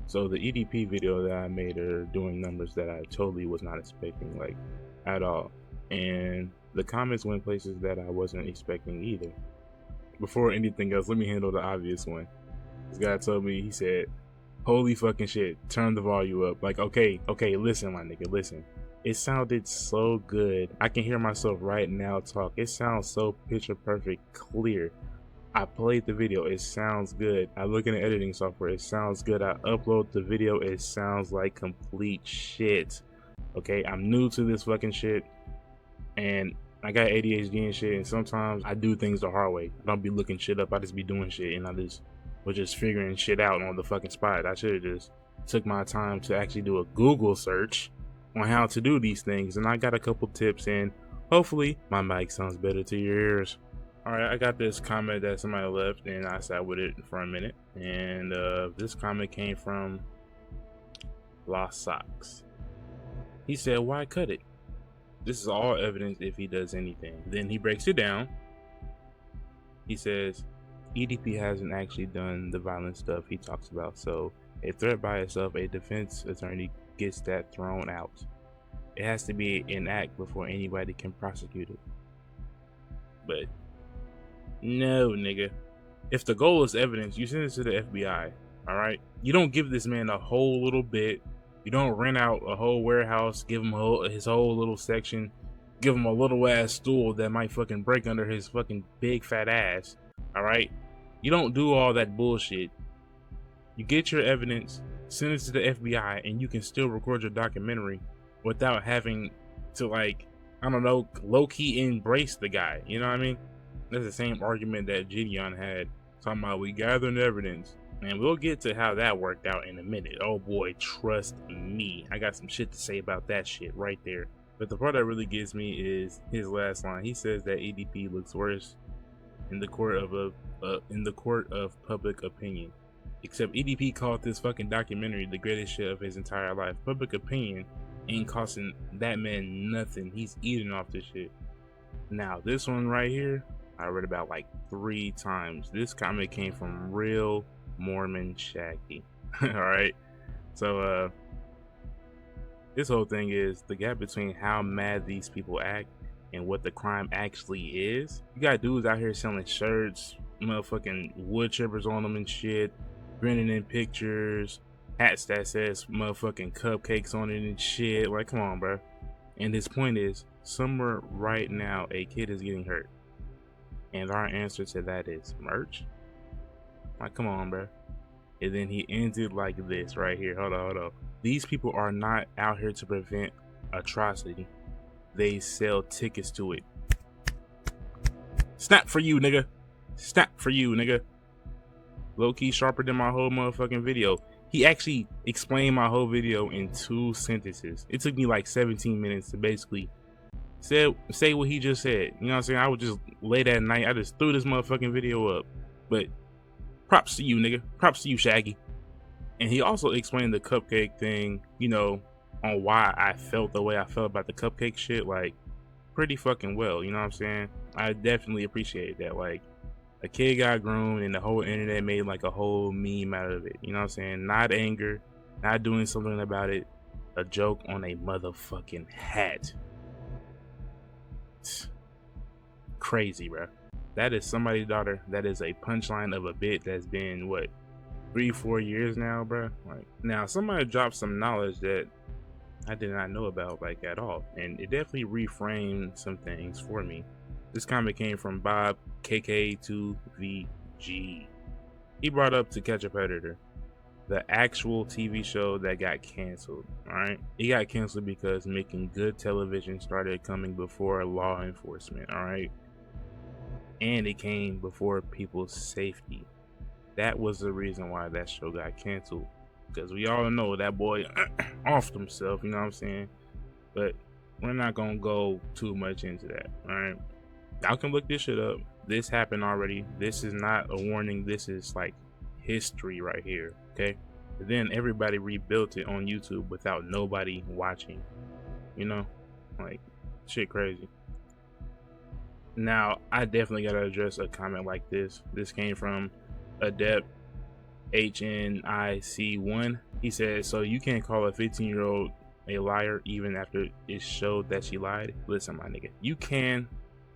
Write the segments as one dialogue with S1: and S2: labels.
S1: So the EDP video that I made are doing numbers that I totally was not expecting, like at all. And the comments went places that I wasn't expecting either. Before anything else, let me handle the obvious one. This guy told me, he said, holy fucking shit, turn the volume up. Like, okay, listen, my nigga, listen. It sounded so good. I can hear myself right now talk. It sounds so picture perfect, clear. I played the video, it sounds good. I look in the editing software, it sounds good. I upload the video, it sounds like complete shit. Okay, I'm new to this fucking shit, and I got ADHD and shit, and sometimes I do things the hard way. I don't be looking shit up, I just be doing shit, and I just was just figuring shit out on the fucking spot. I should have just took my time to actually do a Google search on how to do these things, and I got a couple tips, and hopefully my mic sounds better to your ears. Alright, I got this comment that somebody left, and I sat with it for a minute, and this comment came from Lost Socks. He said, why cut it? This is all evidence if he does anything. Then he breaks it down. He says, EDP hasn't actually done the violent stuff he talks about, so a threat by itself, a defense attorney gets that thrown out. It has to be an act before anybody can prosecute it. But no, nigga. If the goal is evidence, you send it to the FBI, alright? You don't give this man a whole little bit. You don't rent out a whole warehouse, give him his whole little section, give him a little ass stool that might fucking break under his fucking big fat ass, alright? You don't do all that bullshit. You get your evidence, send it to the FBI, and you can still record your documentary without having to, like, I don't know, low-key embrace the guy, you know what I mean? That's the same argument that Jidion had, talking about we gathering evidence. And we'll get to how that worked out in a minute. Oh boy, trust me. I got some shit to say about that shit right there. But the part that really gets me is his last line. He says that EDP looks worse in the court of public opinion. Except EDP called this fucking documentary the greatest shit of his entire life. Public opinion ain't costing that man nothing. He's eating off this shit. Now this one right here, I read about like 3 times. This comment came from Real Mormon Shaggy. Alright, so this whole thing is the gap between how mad these people act and what the crime actually is. You got dudes out here selling shirts, motherfucking wood chippers on them and shit, grinning in pictures, hats that says motherfucking cupcakes on it and shit. Like, come on, bro. And his point is, somewhere right now a kid is getting hurt, and our answer to that is merch. Like, come on, bro. And then he ends it like this right here. Hold on. These people are not out here to prevent atrocity. They sell tickets to it. Snap for you, nigga. Snap for you, nigga. Low-key sharper than my whole motherfucking video. He actually explained my whole video in 2 sentences. It took me like 17 minutes to basically say what he just said. You know what I'm saying? I would just late at night, I just threw this motherfucking video up. But props to you, nigga. Props to you, Shaggy. And he also explained the cupcake thing, you know, on why I felt the way I felt about the cupcake shit, like, pretty fucking well, you know what I'm saying? I definitely appreciate that. Like, a kid got groomed and the whole internet made like a whole meme out of it, you know what I'm saying? Not anger, not doing something about it, a joke on a motherfucking hat. Crazy, bro. That is somebody's daughter. That is a punchline of a bit that's been, what, 3-4 years now, bro? Like, now somebody dropped some knowledge that I did not know about, like, at all, and it definitely reframed some things for me. This comment came from Bob KK2VG. He brought up To Catch a Predator, the actual TV show that got canceled. Alright, it got canceled because making good television started coming before law enforcement. Alright, and it came before people's safety. That was the reason why that show got canceled, because we all know that boy offed himself, you know what I'm saying? But we're not gonna go too much into that. Alright, y'all can look this shit up. This happened already. This is not a warning. This is like history right here. Okay, and then everybody rebuilt it on YouTube without nobody watching, you know, like, shit crazy. Now I definitely gotta address a comment like this. This came from Adept HNIC1. He said, so you can't call a 15-year-old a liar even after it showed that she lied? Listen, my nigga, you can.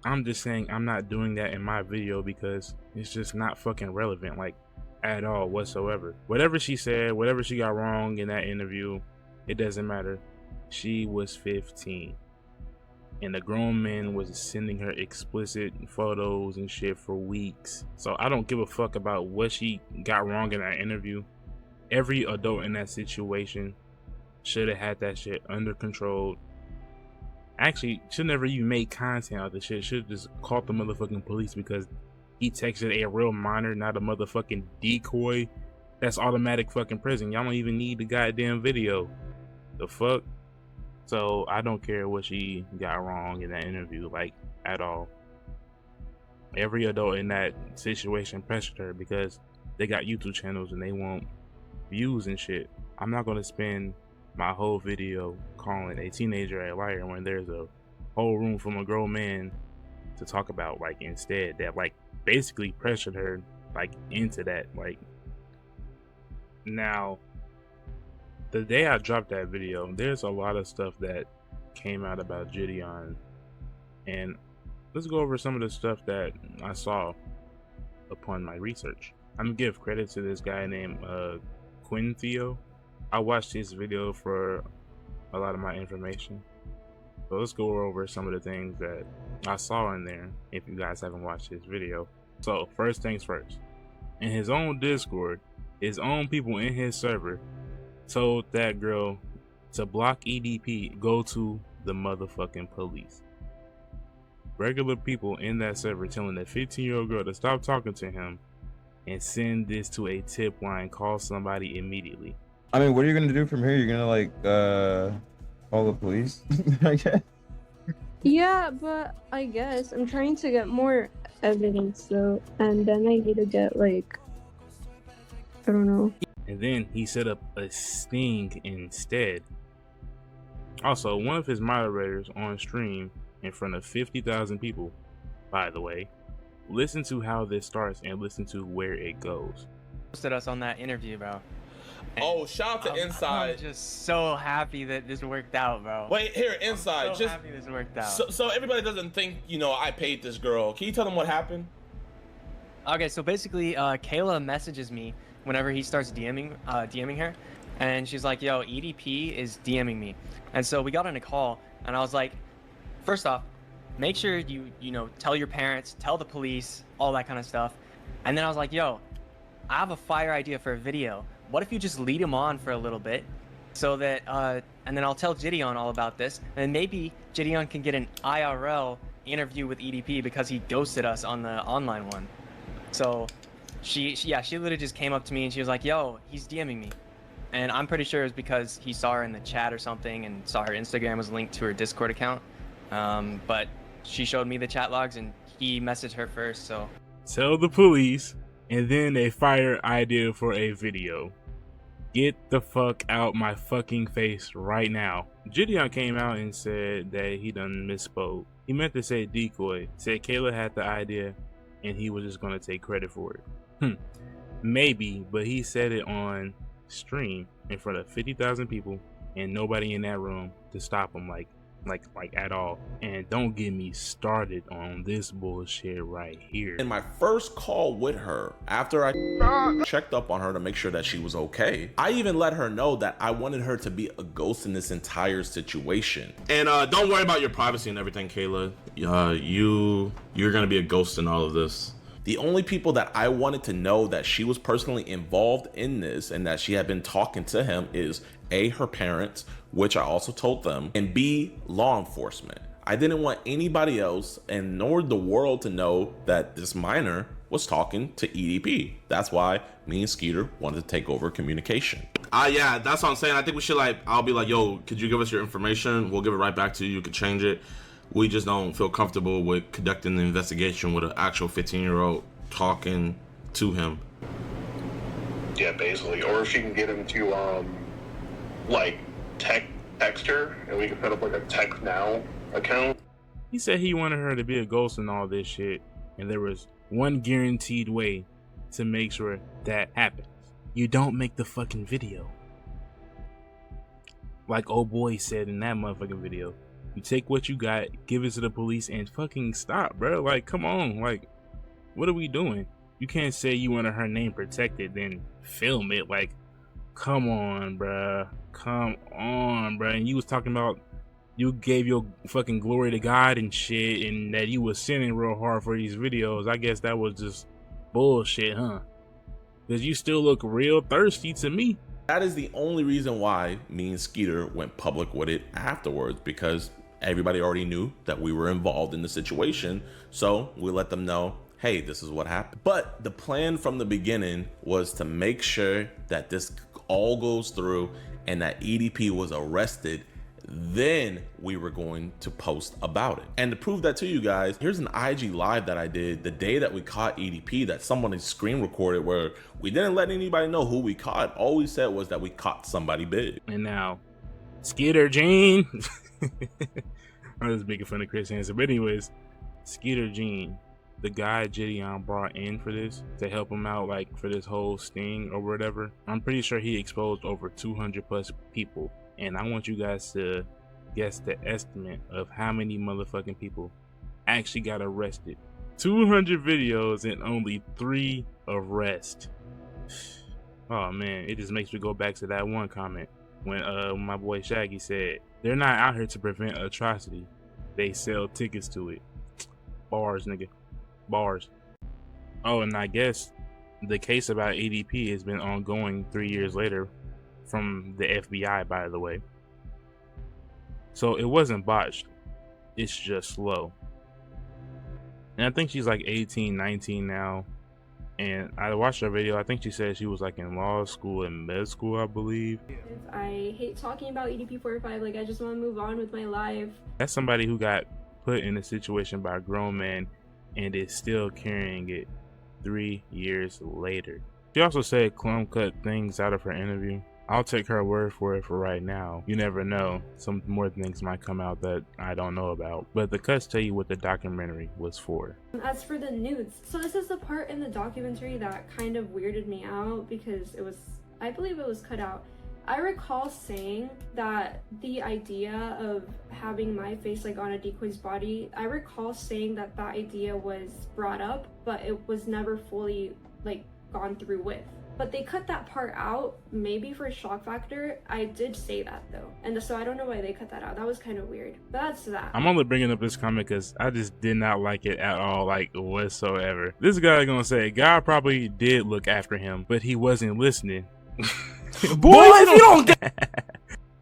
S1: I'm just saying I'm not doing that in my video because it's just not fucking relevant, like, at all whatsoever. Whatever she said, whatever she got wrong in that interview, it doesn't matter. She was 15. And the grown man was sending her explicit photos and shit for weeks. So I don't give a fuck about what she got wrong in that interview. Every adult in that situation should have had that shit under control. Actually, should never even make content out of the shit. Should have just called the motherfucking police because he texted a real minor, not a motherfucking decoy. That's automatic fucking prison. Y'all don't even need the goddamn video. The fuck? So I don't care what she got wrong in that interview, like, at all. Every adult in that situation pressured her because they got YouTube channels and they want views and shit. I'm not gonna spend my whole video calling a teenager a liar when there's a whole room full of grown men to talk about, like, instead, that like basically pressured her like into that. Like, now the day I dropped that video, there's a lot of stuff that came out about Jidion, and let's go over some of the stuff that I saw upon my research. I'm gonna give credit to this guy named Quinn Theo. I watched his video for a lot of my information. So let's go over some of the things that I saw in there if you guys haven't watched his video. So first things first, in his own Discord, his own people in his server told that girl to block EDP, go to the motherfucking police. Regular people in that server telling that 15-year-old girl to stop talking to him and send this to a tip line, call somebody immediately.
S2: I mean, what are you gonna do from here? You're gonna like call the police? I guess.
S3: Yeah, but I guess I'm trying to get more evidence though, and then I need to get like, I don't know.
S1: And then he set up a sting instead. Also, one of his moderators on stream in front of 50,000 people, by the way, listen to how this starts and listen to where it goes.
S4: Posted us on that interview, bro.
S5: Oh, shout out to Inside.
S4: I'm just so happy that this worked out, bro.
S5: Wait, here, Inside.
S4: I'm so happy this worked out.
S5: So everybody doesn't think, you know, I paid this girl. Can you tell them what happened?
S4: Okay, so basically, Kayla messages me whenever he starts DMing her, and she's like, "Yo, EDP is DMing me," and so we got on a call, and I was like, first off, make sure you tell your parents, tell the police, all that kind of stuff, and then I was like, "Yo, I have a fire idea for a video. What if you just lead him on for a little bit, so that and then I'll tell Jidion all about this, and maybe Jidion can get an IRL interview with EDP because he ghosted us on the online one." So she literally just came up to me and she was like, "Yo, he's DMing me," and I'm pretty sure it's because he saw her in the chat or something and saw her Instagram was linked to her Discord account. But she showed me the chat logs and he messaged her first. So
S1: tell the police, and then a fire idea for a video. Get the fuck out my fucking face right now. Jidion came out and said that he done misspoke. He meant to say decoy. Said Kayla had the idea and he was just gonna take credit for it. Maybe, but he said it on stream in front of 50,000 people and nobody in that room to stop him, like at all. And don't get me started on this bullshit right here.
S5: In my first call with her, after I checked up on her to make sure that she was okay, I even let her know that I wanted her to be a ghost in this entire situation. And don't worry about your privacy and everything, Kayla. You're gonna be a ghost in all of this. The only people that I wanted to know that she was personally involved in this and that she had been talking to him is A, her parents, which I also told them, and B, law enforcement. I didn't want anybody else and nor the world to know that this minor was talking to EDP. That's why me and Skeeter wanted to take over communication. Yeah, that's what I'm saying. I think we should I'll be like, "Yo, could you give us your information? We'll give it right back to you. You can change it." We just don't feel comfortable with conducting the investigation with an actual 15-year-old talking to him.
S6: Yeah, basically. Or if she can get him to, text her, and we can set up, a text now account.
S1: He said he wanted her to be a ghost and all this shit, and there was one guaranteed way to make sure that happens. You don't make the fucking video. Like old boy said in that motherfucking video, you take what you got, give it to the police, and fucking stop, bro. Like, come on, like, what are we doing? You can't say you wanted her name protected, then film it. Like, come on, bro. Come on, bro. And you was talking about you gave your fucking glory to God and shit, and that you was sinning real hard for these videos. I guess that was just bullshit, huh? Because you still look real thirsty to me.
S5: That is the only reason why me and Skeeter went public with it afterwards, because everybody already knew that we were involved in the situation. So we let them know, hey, this is what happened. But the plan from the beginning was to make sure that this all goes through and that EDP was arrested. Then we were going to post about it. And to prove that to you guys, here's an IG live that I did the day that we caught EDP that someone had screen recorded, where we didn't let anybody know who we caught. All we said was that we caught somebody big.
S1: And now, Skeeter Gene. I was making fun of Chris Hansen, but anyways, Skeeter Gene, the guy Jidion brought in for this to help him out, like for this whole sting or whatever. I'm pretty sure he exposed over 200 plus people. And I want you guys to guess the estimate of how many motherfucking people actually got arrested. 200 videos and only 3 arrests. Oh man, it just makes me go back to that one comment when my boy Shaggy said, they're not out here to prevent atrocity. They sell tickets to it. Bars, nigga. Bars. Oh, and I guess the case about ADP has been ongoing 3 years later from the FBI, by the way. So it wasn't botched. It's just slow. And I think she's like 18, 19 now. And I watched her video. I think she said she was like in law school and med school, I believe.
S3: I hate talking about EDP 45. Like, I just want to move on with my life.
S1: That's somebody who got put in a situation by a grown man and is still carrying it 3 years later. She also said Clum cut things out of her interview. I'll take her word for it for right now. You never know. Some more things might come out that I don't know about. But the cuts tell you what the documentary was for.
S3: As for the nudes, so this is the part in the documentary that kind of weirded me out because it was, I believe it was cut out. I recall saying that the idea of having my face like on a decoy's body, I recall saying that that idea was brought up, but it was never fully like gone through with. But they cut that part out, maybe for shock factor. I did say that though. And so I don't know why they cut that out. That was kind of weird. But that's that.
S1: I'm only bringing up this comment because I just did not like it at all, like whatsoever. This guy gonna say, God probably did look after him, but he wasn't listening.
S5: Boy, if you don't get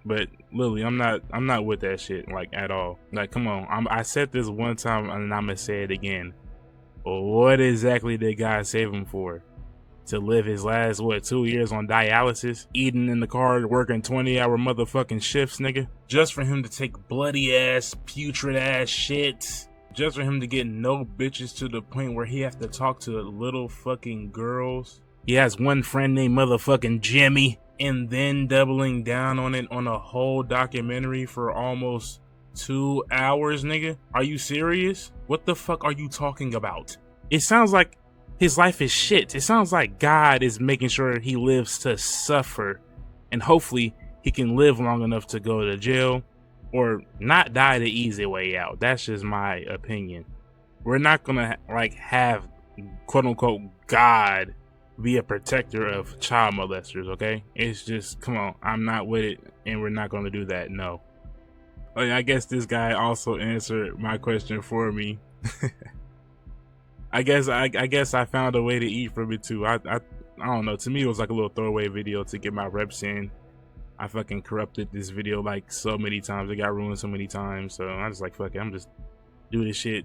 S1: But Lily, I'm not with that shit, like at all. Like, come on. I said this one time and I'm gonna say it again. What exactly did God save him for? To live his last, 2 years on dialysis, eating in the car, working 20-hour motherfucking shifts, nigga? Just for him to take bloody ass, putrid ass shit. Just for him to get no bitches to the point where he has to talk to little fucking girls. He has one friend named motherfucking Jimmy, and then doubling down on it on a whole documentary for almost 2 hours, nigga? Are you serious? What the fuck are you talking about? It sounds like his life is shit. It sounds like God is making sure he lives to suffer, and hopefully he can live long enough to go to jail or not die the easy way out. That's just my opinion. We're not gonna like have quote unquote God be a protector of child molesters, okay? It's just, come on, I'm not with it, and we're not gonna do that, no. Like, I guess this guy also answered my question for me. I guess I found a way to eat from it too. I don't know. To me, it was like a little throwaway video to get my reps in. I fucking corrupted this video like so many times. It got ruined so many times. So I was like, fuck it. I'm just do this shit,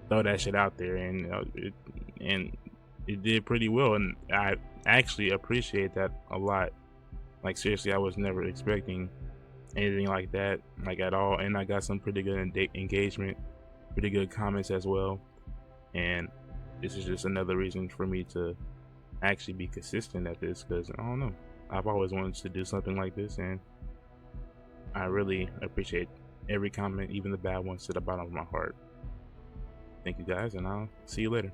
S1: throw that shit out there, and it did pretty well. And I actually appreciate that a lot. Like seriously, I was never expecting anything like that, like at all. And I got some pretty good engagement, pretty good comments as well. And this is just another reason for me to actually be consistent at this, because I don't know, I've always wanted to do something like this, and I really appreciate every comment, even the bad ones, to the bottom of my heart. Thank you guys, and I'll see you later.